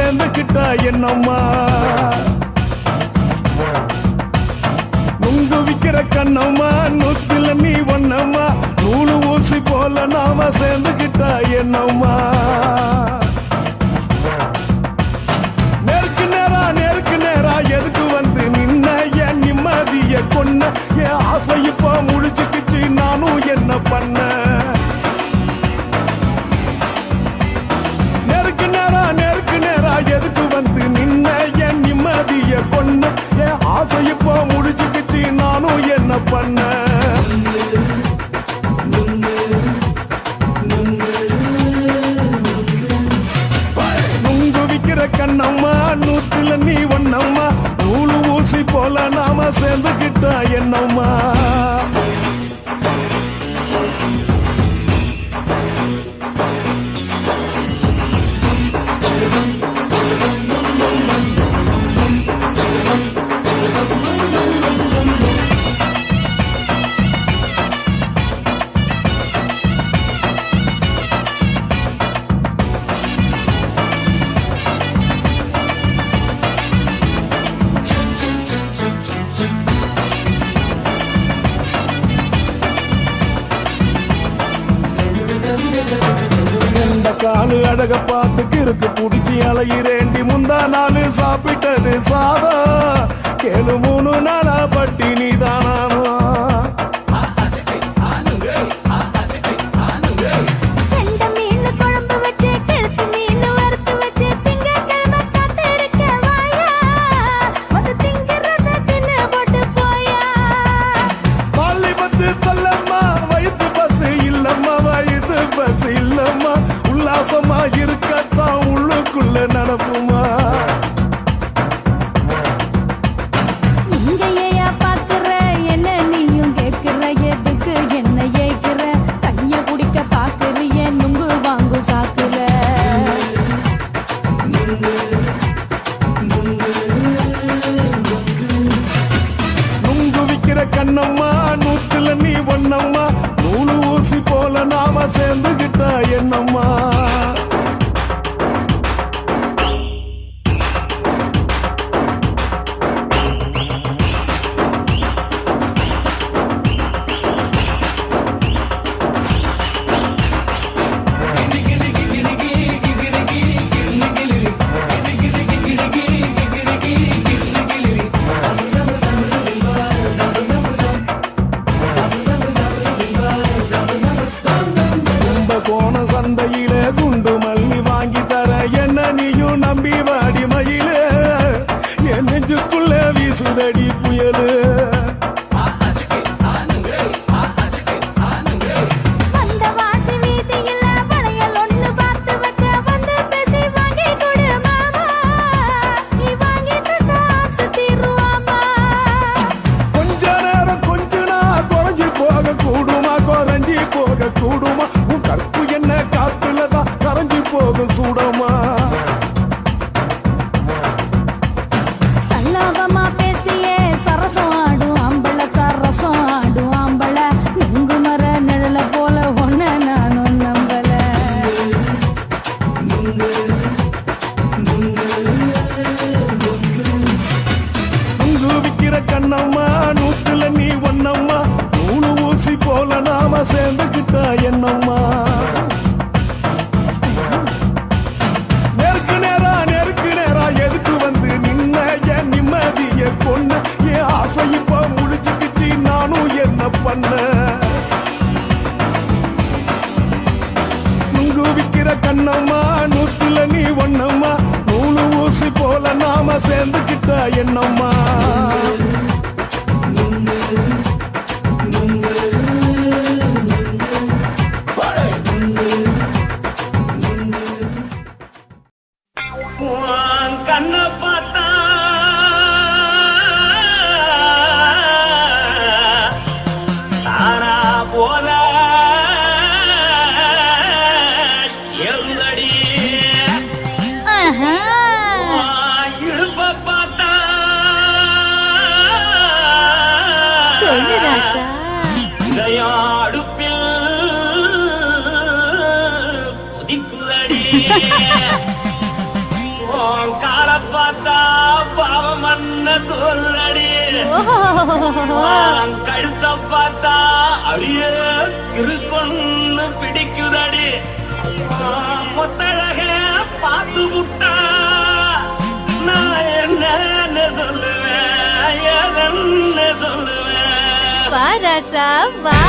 சேர்ந்துக்கிட்டா என்னம்மா நுங்கு விக்கிற கண்ணம்மா நூத்துல நீ ஒன்னம்மா நூலு ஊசி போல நாம சேர்ந்துக்கிட்டா என்னம்மா நேருக்கு நேரா எதுக்கு வந்து நின்ன என் நிம்மதிய கொன்ன என் ஆசை இப்ப முழிச்சுக்கிச்சு நானும் என்ன பண்ண நேருக்கு நேரா எதுக்கு வந்து நின்ன என் நிம்மதிய கொன்ன என் ஆசை இப்ப முழிச்சுக்கிச்சு நானும் என்ன பண்ண கண்ணம்மா நூத்துல நீ ஒன்னம்மா நூலு ஊசி போல நாம சேர்ந்துக்கிட்டா என்னம்மா காலு அழக பார்த்துக்கு இருக்கு புடிச்சி அலையிறேண்டி முந்தா நாலு சாப்பிட்டது சாதம் கேளு 3 நாளா பட்டினி தானானோ உல்லாசமா இருக்கத்தான் உள்ளுக்குள்ள நடப்புமா நீங்க பாக்குற என்ன நீயும் கேட்கிற எதுக்கு என்ன ஏக்குற கைய குடிக்க பாக்குறிய நுங்கு வாங்கு சாக்குற நுங்கு விக்கிற கண்ணம்மா நூத்துல நீ ஒன்னம்மா நூலு ஊசி போல நாம சேர்ந்துகிட்டா என்னம்மா சந்தையில குண்டு மல்லி வாங்கி தர என்ன நீயும் நம்பி வாடி மயில என் நெஞ்சுக்குள்ள வீசுதடி புயலு கொஞ்ச நேரம் கொஞ்ச நான் குறைஞ்சி போக கூடுமா குறைஞ்சி போக கூடுமா உன் கற்பு என்ன காத்துலதான் கரைஞ்சி போக சூடமா சல்லாபமா பேசியே சரசம் ஆடும் ஆம்பள சரசம் ஆடும் ஆம்பள நுங்கு மர நிழல போல ஒன்ன நானும் நம்பல நுங்கு விக்கிற கண்ணம்மா நூத்துல நீ ஒன்னம்மா நூலு ஊசி போல நாம சேர்ந்துக்கிட்டா என்னம்மா நேருக்கு நேரா எதுக்கு வந்து நின்ன என் நிம்மதிய கொன்ன என் ஆசை இப்ப முழிச்சுக்கிச்சு நானும் என்ன பண்ண நுங்கு விக்கிற கண்ணம்மா நூத்துல நீ ஒன்னம்மா நூலு ஊசி போல நாம சேர்ந்துக்கிட்டா என்னம்மா கண்ண பார்த்தா தாரா போல எழுதடி இழுப்ப பார்த்தா இதயம் அடுப்பில் கொதிக்குதடி கால பார்த்தா பாவம் பண்ண தோல்லடி கழுத்த பார்த்தா அடியே இருக்குன்னு பிடிக்குதடி மொத்தழக பார்த்து விட்டா நான் என்ன சொல்லுவேன் எதன்னு சொல்லுவேன் வா ராசா வா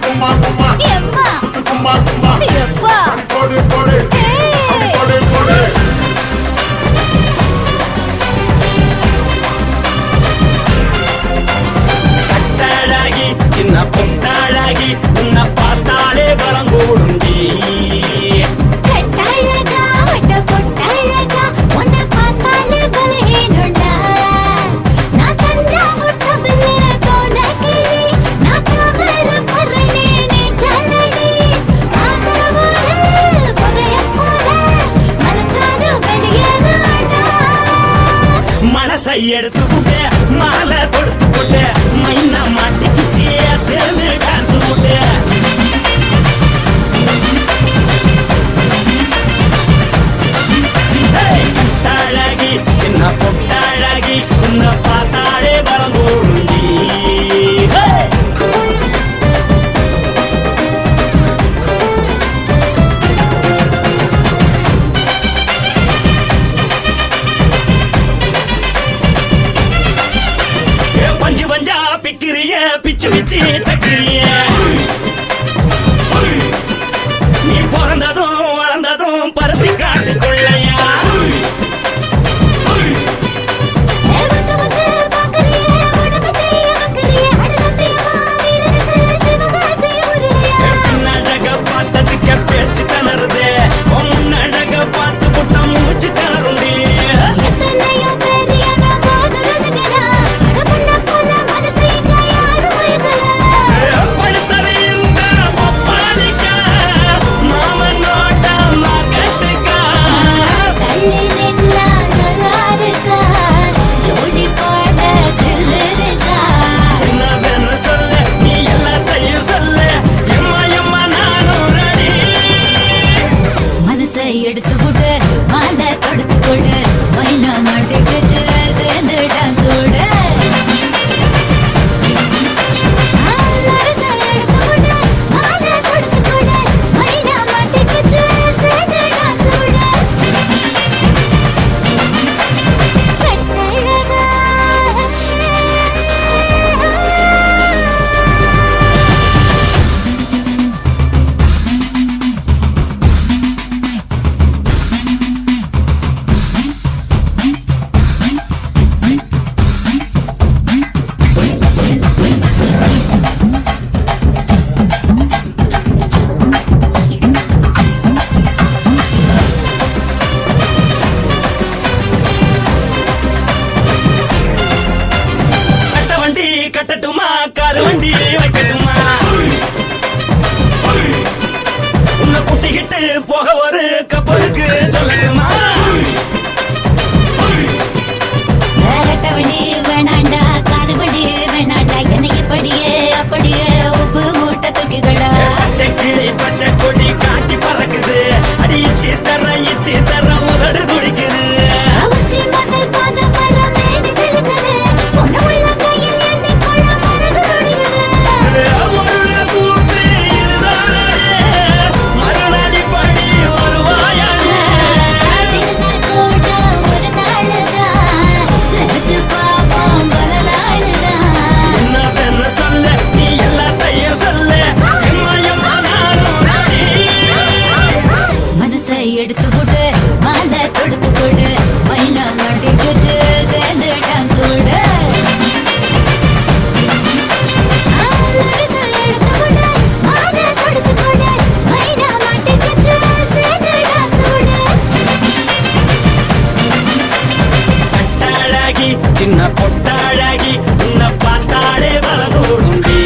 கும்மா கும்மா எம்மா கும்மா கும்மா எப்பா போடு போடு ஏய் போடு போடு கட்டழகி சின்ன பொட்டழகி உன்னை பார்த்தாலே பலம் கூடுண்டி கட்டழகா வட்ட பொட்டழகா உன்னை பார்த்தாலே பலஹீனண்டா நான் தஞ்சாவூர் தபிலே கோலகிரி நான் கவர பரணி நீ சல்லடி ஆசரவாரு பகைய போல மனசாரு வெளியேறாடா மனசை எடுத்துக்கிட்டு மாலை கொடுத்துக்கிட்டு மைனா மாட்டிக்கிச்சு சேர்ந்து டான்ஸ் போட்டு அழகி சின்ன பொட்டழகி உன்னை பார்த்தாலே பலம் கூடுண்டி பஞ்சு பஞ்சா பிக்கிறிய பிச்சு பிச்சு தக்கிறிய நீ பிறந்ததும் வளர்ந்ததும் பருத்தி காட்டுக்குள்ளையா வந்து வந்து பாக்கறியே உடம்பு செய்ய வக்கறியே அடுத்தத்தையமா வீரருக்கு சிவகாசி உரியா அழக பார்த்ததுக்கு பேச்சு தளருது முன்னழக பார்த்து புட்ட மூச்சு தளருண்டி எத்தனையோ பேர் என்ன போது ரசிக்கிறா அடபுண்ண போல மனசை இங்க யாரும் வைக்கல படுத்தது இந்த பப்பாளிக்கா மாமன் நோட்டம் மாக்கட்டுக்கா தள்ளி நின்னா நல்லா இருக்கா ஜோடி போட தில்லிருக்கா என்னவென்னு சொல்ல நீ எல்லாத்தையும் சொல்ல எம்மா எம்மா நானும் ரெடி மனசை எடுத்து கொடு மாலை தொடுத்து கொடு மைனா மாட்டிக்கிச்சு சேர்ந்துட்டான் கூட மனசை எடுத்து கொடு மாலை தொடுத்து கொடு மைனா மாட்டிக்கிச்சு சேர்ந்துட்டான் கூட கட்டழகா கட்ட வண்டி கட்டட்டுமா காரு வண்டி வைக்கட்டுமா உன்னை குட்டிக்கிட்டு போக ஒரு கப்பலுக்கு சொல்லட்டுமா வேறட்டவடி வேணாண்டா காருபடி வேணாண்டா என்னை இப்படியே அப்படியே உப்பு மூட்டை தூக்கிக்கடா பச்சை கிளி பச்சை கொடி காட்டி பறக்குது அடிச்சு தர உதடு துடிக்குது உச்சி முதல் பாதம் வர மேடி சிலுக்குது பொண்ணு உள்ள கையில் எண்ணி கொள்ள மனது துடிக்குது ஒரு கூத்து இதுதானே மறுநாளி படி வருவாயானே திருநாள் கூட ஒரு நாளுதான் நினைச்சு பாப்போம் பல நாளுதான் என்னவென்னு சொல்ல நீ எல்லாத்தையும் சொல்ல எம்மா எம்மா நானும் ready. மனசை எடுத்து கொடு மாலை தொடுத்து கொடு மைனா மாட்டிக்கிச்சு சேர்ந்துட்டான் கூட மனசை எடுத்து கொடு மாலை தொடுத்து கொடு மைனா மாட்டிக்கிச்சு சேர்ந்துட்டான் கூட கட்டழகி சின்ன பொட்டழகி உன்னை பார்த்தாலே பலம் கூடுண்டி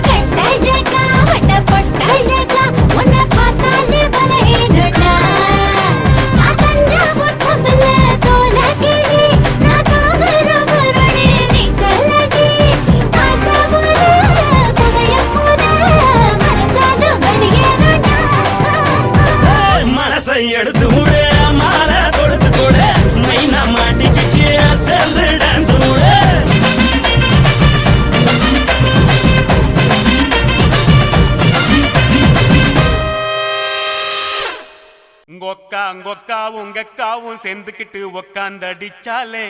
கட்டழகா வட்ட பொட்டழகா உன்னை பார்த்தாலே பலஹீனடா எடுத்து விடு மாலை கொடுத்து கூட மைனா மாட்டிக்கிச்சு சேர்ந்து டான்ஸ் விடு உங்கொக்காவும் உங்கக்காவும் சேர்ந்துக்கிட்டு உக்காந்தடிச்சாலே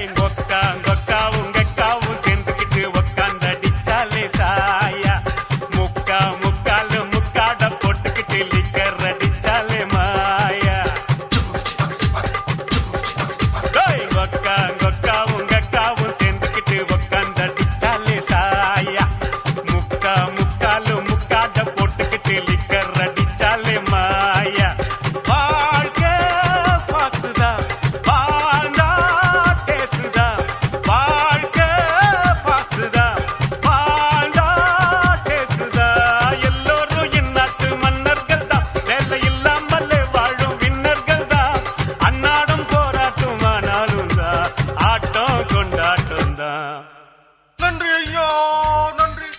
உங்கொக்காவும் உங்கக்காவும் சேர்ந்துக்கிட்டு உக்காந்தடிச்சாலே சாயா முக்கா முக்காலு முக்காட போட்டுக்கிட்டு லிக்கர் அடிச்சாலே மாயா உங்கக்காவும் சேர்ந்துக்கிட்டு உக்காந்தடிச்சாலே சாயா முக்கா முக்காலு முக்காட போட்டுக்கிட்டு லிக்கர் அடிச்சாலே மாயா வாழ்க்கை பாசுதா வாழ்ந்தா பேசுதா வாழ்க்கை பாசுதா வாழ்ந்தா பேசுதா எல்லோரும் இந்நாட்டு மன்னர்கள் தான் வேலை இல்லாமலே வாழும் விண்ணர்கள் தான் அன்னாடும் போராட்டும் ஆனாலும் தான் ஆட்டம் கொண்டாட்டம் தான் நன்றி ஐயோ நன்றி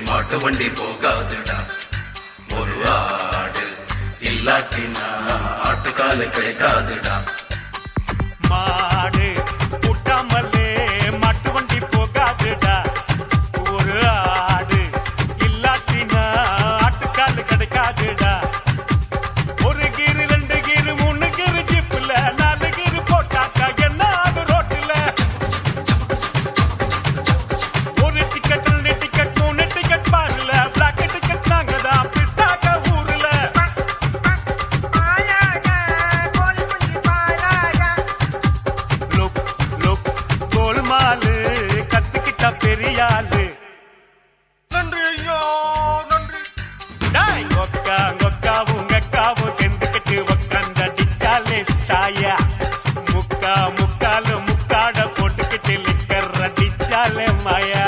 மாட்டு வண்டி போகாதுடா ஒரு ஆடு இல்லாட்டினா ஆட்டுக்கால கிடைக்காதுடா மாடு கூட்டாமலே மாட்டு வண்டி போகாதுடா ஒரு ஆடு இல்லாட்டினா ஆட்டுக்கால் கிடைக்காதுடா ஒரு கீரு 2 கீரு 3 கீரு ஜிப்புல 4 கீரு போட்டாக்கா என்ன ஆகு ரோட்டுல ஒரு டிக்கெட் 2 டிக்கெட் 3 டிக்கெட் பாருல பிளாக் டிக்கெட் நாங்க தான் பிட்டாக்க ஊர்ல லுக் லுக் கோல்மாலு கத்துக்கிட்ட பெரியாளு நன்றி ஐயோ நன்றி டாய் ஒக்காவும் உங்கக்காவும் சேர்ந்துக்கிட்டு உக்காந்தடிச்சாலே சாயா முக்கா முக்காலு முக்காட போட்டுக்கிட்டு லிக்கர் அடிச்சாலே மாயா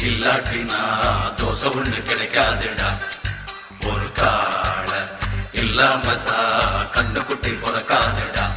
இல்லாட்டினா தோசை ஒண்ணு கிடைக்காதுடா ஒரு கால இல்லாம தான் கண்ணுக்குட்டி பிறக்காதுடா